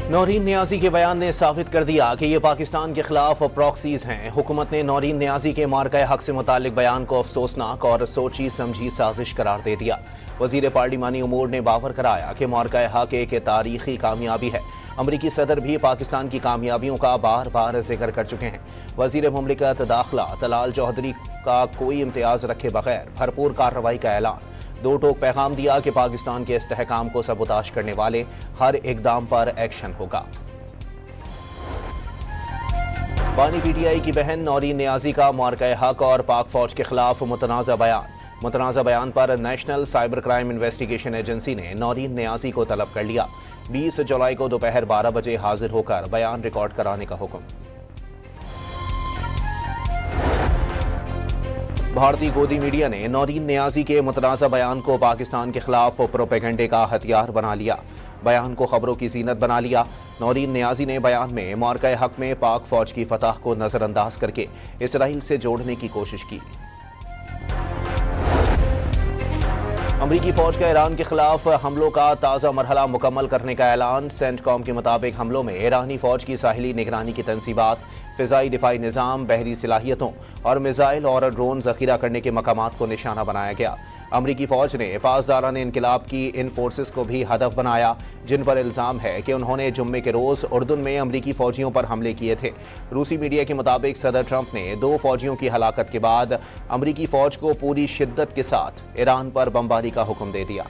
نورین نیازی کے بیان نے ثابت کر دیا کہ یہ پاکستان کے خلاف پراکسیز ہیں۔ حکومت نے نورین نیازی کے مارکہ حق سے متعلق بیان کو افسوسناک اور سوچی سمجھی سازش قرار دے دیا۔ وزیر پارلیمانی امور نے باور کرایا کہ مارکہ حق ایک تاریخی کامیابی ہے۔ امریکی صدر بھی پاکستان کی کامیابیوں کا بار بار ذکر کر چکے ہیں۔ وزیر مملکت داخلہ طلال چودھری کا کوئی امتیاز رکھے بغیر بھرپور کارروائی کا اعلان۔ دو ٹوک پیغام دیا کہ پاکستان کے استحکام کو سبوتاژ کرنے والے ہر اقدام پر ایکشن ہوگا۔ بانی پی ٹی آئی کی بہن نورین نیازی کا مارکہ حق اور پاک فوج کے خلاف متنازع بیان پر national cyber crime investigation agency نے نورین نیازی کو طلب کر لیا۔ 20 جولائی کو دوپہر 12 بجے حاضر ہو کر بیان ریکارڈ کرانے کا حکم۔ بھارتی گودی میڈیا نے نورین نیازی کے متنازع بیان کو پاکستان کے خلاف پروپیگنڈے کا ہتھیار بنا لیا۔ بیان کو خبروں کی زینت بنا لیا۔ نورین نیازی نے بیان میں مارکہ حق میں پاک فوج کی فتح کو نظر انداز کر کے اسرائیل سے جوڑنے کی کوشش کی۔ امریکی فوج کا ایران کے خلاف حملوں کا تازہ مرحلہ مکمل کرنے کا اعلان۔ سینٹ کام کے مطابق حملوں میں ایرانی فوج کی ساحلی نگرانی کی تنصیبات، فضائی دفاعی نظام، بحری صلاحیتوں اور میزائل اور ڈرون ذخیرہ کرنے کے مقامات کو نشانہ بنایا گیا۔ امریکی فوج نے پاسداران انقلاب کی ان فورسز کو بھی ہدف بنایا جن پر الزام ہے کہ انہوں نے جمعے کے روز اردن میں امریکی فوجیوں پر حملے کیے تھے۔ روسی میڈیا کے مطابق صدر ٹرمپ نے 2 فوجیوں کی ہلاکت کے بعد امریکی فوج کو پوری شدت کے ساتھ ایران پر بمباری کا حکم دے دیا۔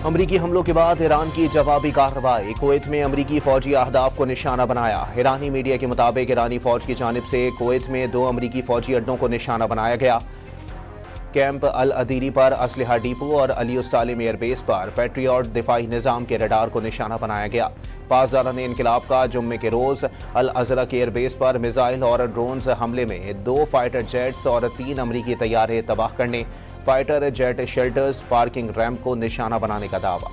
امریکی حملوں کے بعد ایران کی جوابی کارروائی۔ کویت میں امریکی فوجی اہداف کو نشانہ بنایا۔ ایرانی میڈیا کے مطابق ایرانی فوج کی جانب سے کویت میں 2 امریکی فوجی اڈوں کو نشانہ بنایا گیا۔ کیمپ العدیری پر اسلحہ ڈیپو اور علی السالم ایئر بیس پر پیٹریوٹ دفاعی نظام کے ریڈار کو نشانہ بنایا گیا۔ پاسداران انقلاب کا جمعے کے روز الازرق ایئر بیس پر میزائل اور ڈرونز حملے میں 2 فائٹر جیٹس اور 3 امریکی طیارے تباہ کرنے، fighter jet shelters, parking ramp کو نشانہ بنانے کا دعویٰ۔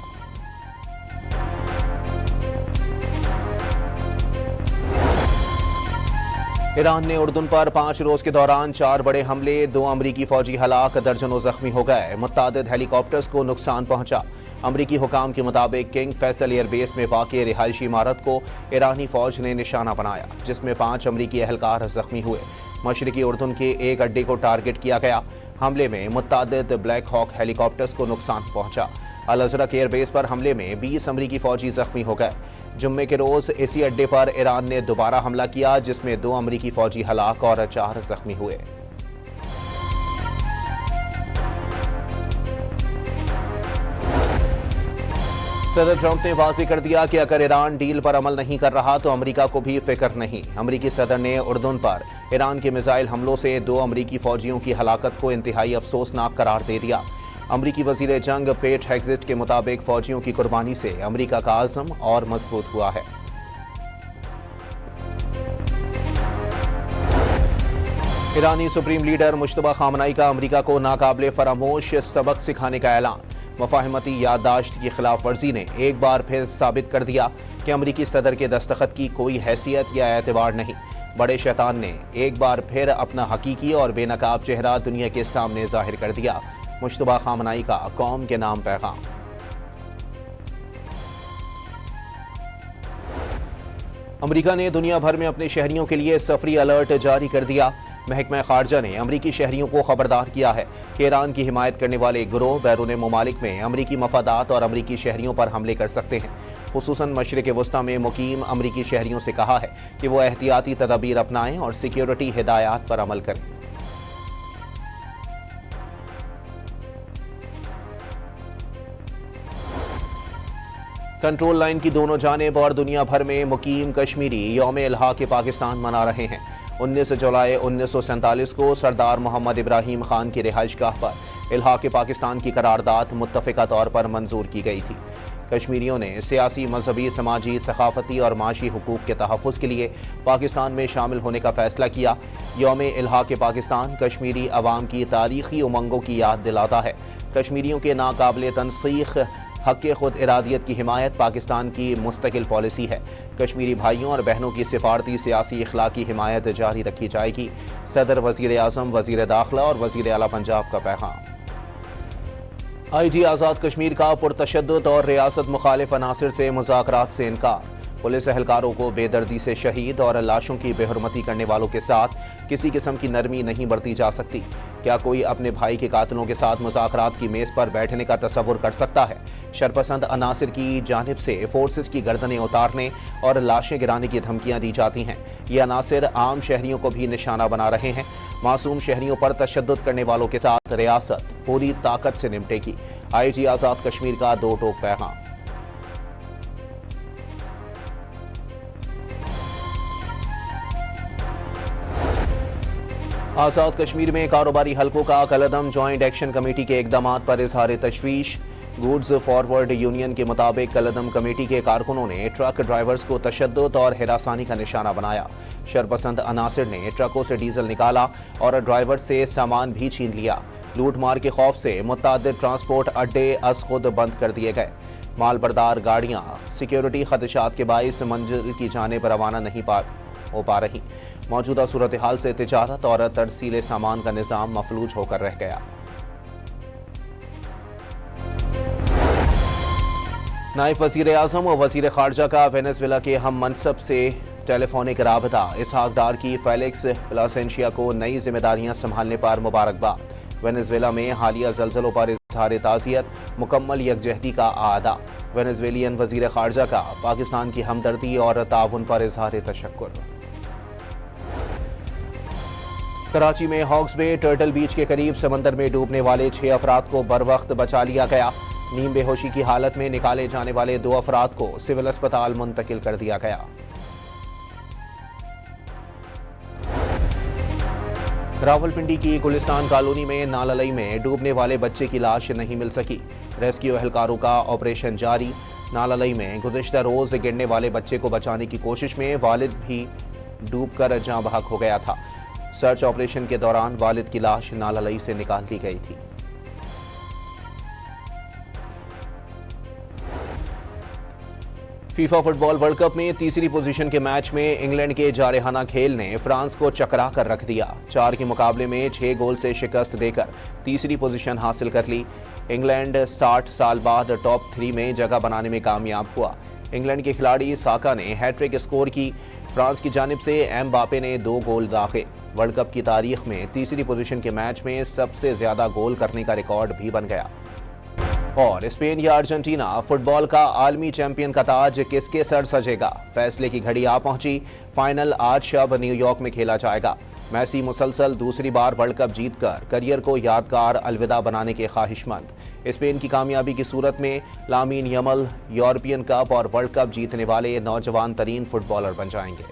ایران نے اردن پر 5 روز کے دوران 4 بڑے حملے، 2 امریکی فوجی ہلاک، درجنوں زخمی ہو گئے، متعدد ہیلی کاپٹرز کو نقصان پہنچا۔ امریکی حکام کے مطابق کنگ فیصل ایئر بیس میں واقع رہائشی عمارت کو ایرانی فوج نے نشانہ بنایا جس میں 5 امریکی اہلکار زخمی ہوئے۔ مشرقی اردن کے ایک اڈے کو ٹارگٹ کیا گیا۔ حملے میں متعدد بلیک ہاک ہیلی کاپٹرز کو نقصان پہنچا۔ الازرق ایئر بیس پر حملے میں 20 امریکی فوجی زخمی ہو گئے۔ جمعے کے روز اسی اڈے پر ایران نے دوبارہ حملہ کیا جس میں 2 امریکی فوجی ہلاک اور 4 زخمی ہوئے۔ صدر ٹرمپ نے واضح کر دیا کہ اگر ایران ڈیل پر عمل نہیں کر رہا تو امریکہ کو بھی فکر نہیں۔ امریکی صدر نے اردن پر ایران کے میزائل حملوں سے 2 امریکی فوجیوں کی ہلاکت کو انتہائی افسوسناک قرار دے دیا۔ امریکی وزیر جنگ پیٹ ہیگزٹ کے مطابق فوجیوں کی قربانی سے امریکہ کا عزم اور مضبوط ہوا ہے۔ ایرانی سپریم لیڈر مجتبی خامنہئی کا امریکہ کو ناقابل فراموش سبق سکھانے کا اعلان۔ مفاہمتی یادداشت کی خلاف ورزی نے ایک بار پھر ثابت کر دیا کہ امریکی صدر کے دستخط کی کوئی حیثیت یا اعتبار نہیں۔ بڑے شیطان نے ایک بار پھر اپنا حقیقی اور بے نقاب چہرہ دنیا کے سامنے ظاہر کر دیا۔ مجتبی خامنہئی کا قوم کے نام پیغام۔ امریکہ نے دنیا بھر میں اپنے شہریوں کے لیے سفری الرٹ جاری کر دیا۔ محکمہ خارجہ نے امریکی شہریوں کو خبردار کیا ہے کہ ایران کی حمایت کرنے والے گروہ بیرون ممالک میں امریکی مفادات اور امریکی شہریوں پر حملے کر سکتے ہیں۔ خصوصاً مشرق وسطیٰ میں مقیم امریکی شہریوں سے کہا ہے کہ وہ احتیاطی تدابیر اپنائیں اور سیکیورٹی ہدایات پر عمل کریں۔ کنٹرول لائن کی دونوں جانب اور دنیا بھر میں مقیم کشمیری یوم الحاق پاکستان منا رہے ہیں۔ 19 جولائی 1947 کو سردار محمد ابراہیم خان کی رہائش گاہ پر الحاق پاکستان کی قرارداد متفقہ طور پر منظور کی گئی تھی۔ کشمیریوں نے سیاسی، مذہبی، سماجی، ثقافتی اور معاشی حقوق کے تحفظ کے لیے پاکستان میں شامل ہونے کا فیصلہ کیا۔ یوم الحاق پاکستان کشمیری عوام کی تاریخی امنگوں کی یاد دلاتا ہے۔ کشمیریوں کے ناقابل تنسیخ حق خود ارادیت کی حمایت پاکستان کی مستقل پالیسی ہے۔ کشمیری بھائیوں اور بہنوں کی سفارتی، سیاسی، اخلاقی حمایت جاری رکھی جائے گی۔ صدر، وزیر اعظم، وزیر داخلہ اور وزیر اعلیٰ پنجاب کا پیغام۔ آئی جی آزاد کشمیر کا پرتشدد اور ریاست مخالف عناصر سے مذاکرات سے انکار۔ پولیس اہلکاروں کو بے دردی سے شہید اور لاشوں کی بے حرمتی کرنے والوں کے ساتھ کسی قسم کی نرمی نہیں برتی جا سکتی۔ کیا کوئی اپنے بھائی کے قاتلوں کے ساتھ مذاکرات کی میز پر بیٹھنے کا تصور کر سکتا ہے؟ شرپسند عناصر کی جانب سے فورسز کی گردنیں اتارنے اور لاشیں گرانے کی دھمکیاں دی جاتی ہیں۔ یہ عناصر عام شہریوں کو بھی نشانہ بنا رہے ہیں۔ معصوم شہریوں پر تشدد کرنے والوں کے ساتھ ریاست پوری طاقت سے نمٹے گی۔ آئی جی آزاد کشمیر کا دو ٹوک پیغام۔ آزاد کشمیر میں کاروباری حلقوں کا کالعدم، جوائنٹ ایکشن کمیٹی کے اقدامات پر اظہار تشویش۔ گوڈز فارورڈ یونین کے مطابق کالعدم کمیٹی کے کارکنوں نے ٹرک ڈرائیورز کو تشدد اور ہراسانی کا نشانہ بنایا۔ شرپسند عناصر نے ٹرکوں سے ڈیزل نکالا اور ڈرائیور سے سامان بھی چھین لیا۔ لوٹ مار کے خوف سے متعدد ٹرانسپورٹ اڈے از خود بند کر دیے گئے۔ مال بردار گاڑیاں سیکیورٹی خدشات کے باعث منزل کی جانب روانہ نہیں ہو پا رہی۔ موجودہ صورتحال سے تجارت اور ترسیل سامان کا نظام مفلوج ہو کر رہ گیا۔ نائب وزیر اعظم و وزیر خارجہ کا وینزویلا کے ہم منصب سے ٹیلی فونک رابطہ۔ اسحاق ڈار کی فیلکس پلاسینشیا کو نئی ذمہ داریاں سنبھالنے پر مبارکباد۔ وینزویلا میں حالیہ زلزلوں پر اظہار تعزیت، مکمل یکجہتی کا اعادہ۔ وینزویلین وزیر خارجہ کا پاکستان کی ہمدردی اور تعاون پر اظہار تشکر۔ کراچی میں ہاکس بے ٹرٹل بیچ کے قریب سمندر میں ڈوبنے والے 6 افراد کو بروقت بچا لیا گیا۔ نیم بے ہوشی کی حالت میں نکالے جانے والے 2 افراد کو سول اسپتال منتقل کر دیا گیا۔ راولپنڈی کی گلستان کالونی میں ناللئی میں ڈوبنے والے بچے کی لاش نہیں مل سکی۔ ریسکیو اہلکاروں کا آپریشن جاری۔ ناللئی میں گزشتہ روز گرنے والے بچے کو بچانے کی کوشش میں والد بھی ڈوب کر جاں بحق ہو گیا تھا۔ سرچ آپریشن کے دوران والد کی لاش ناللئی سے نکال دی گئی تھی۔ فیفا فٹ بال ورلڈ کپ میں تیسری پوزیشن کے میچ میں انگلینڈ کے جارحانہ کھیل نے فرانس کو چکرا کر رکھ دیا۔ 4 کے مقابلے میں 6 گول سے شکست دے کر تیسری پوزیشن حاصل کر لی۔ انگلینڈ 60 سال بعد ٹاپ 3 میں جگہ بنانے میں کامیاب ہوا۔ انگلینڈ کے کھلاڑی ساکا نے ہیٹ ٹرک اسکور کی۔ فرانس کی جانب سے ایمباپے نے 2 گول داغے۔ ورلڈ کپ کی تاریخ میں تیسری پوزیشن کے میچ میں سب سے زیادہ گول کرنے کا ریکارڈ بھی بن گیا۔ اور اسپین یا ارجنٹینا، فٹ بال کا عالمی چیمپئن کا تاج کس کے سر سجے گا؟ فیصلے کی گھڑی آ پہنچی۔ فائنل آج شب نیو یارک میں کھیلا جائے گا۔ میسی مسلسل دوسری بار ورلڈ کپ جیت کر کیریئر کو یادگار الوداع بنانے کے خواہش مند۔ اسپین کی کامیابی کی صورت میں لامین یامل یورپین کپ اور ورلڈ کپ جیتنے والے نوجوان ترین فٹ بالر بن جائیں گے۔